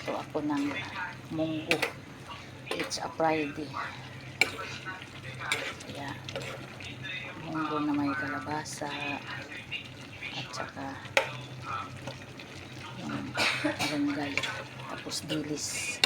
magluto ako ng munggo. It's a Friday. Kaya munggo na may kalabasa at saka yung barangay, tapos dilis.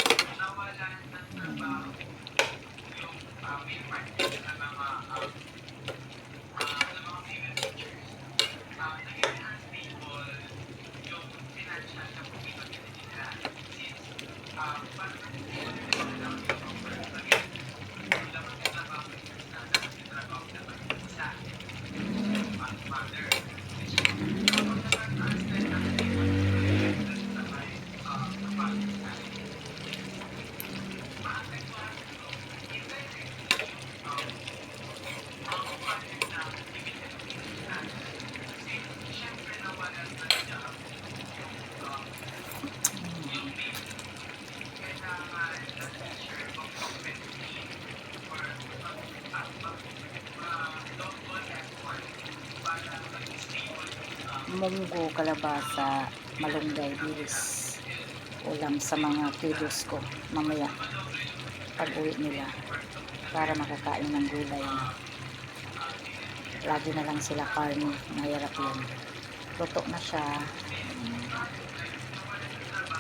Munggo, kalabasa, malunggay, dilis. Ulam sa mga kiddos ko mamaya pag uwi nila para makakain ng gulay. Lagi na lang sila karne, mahirap yun. Luto na siya.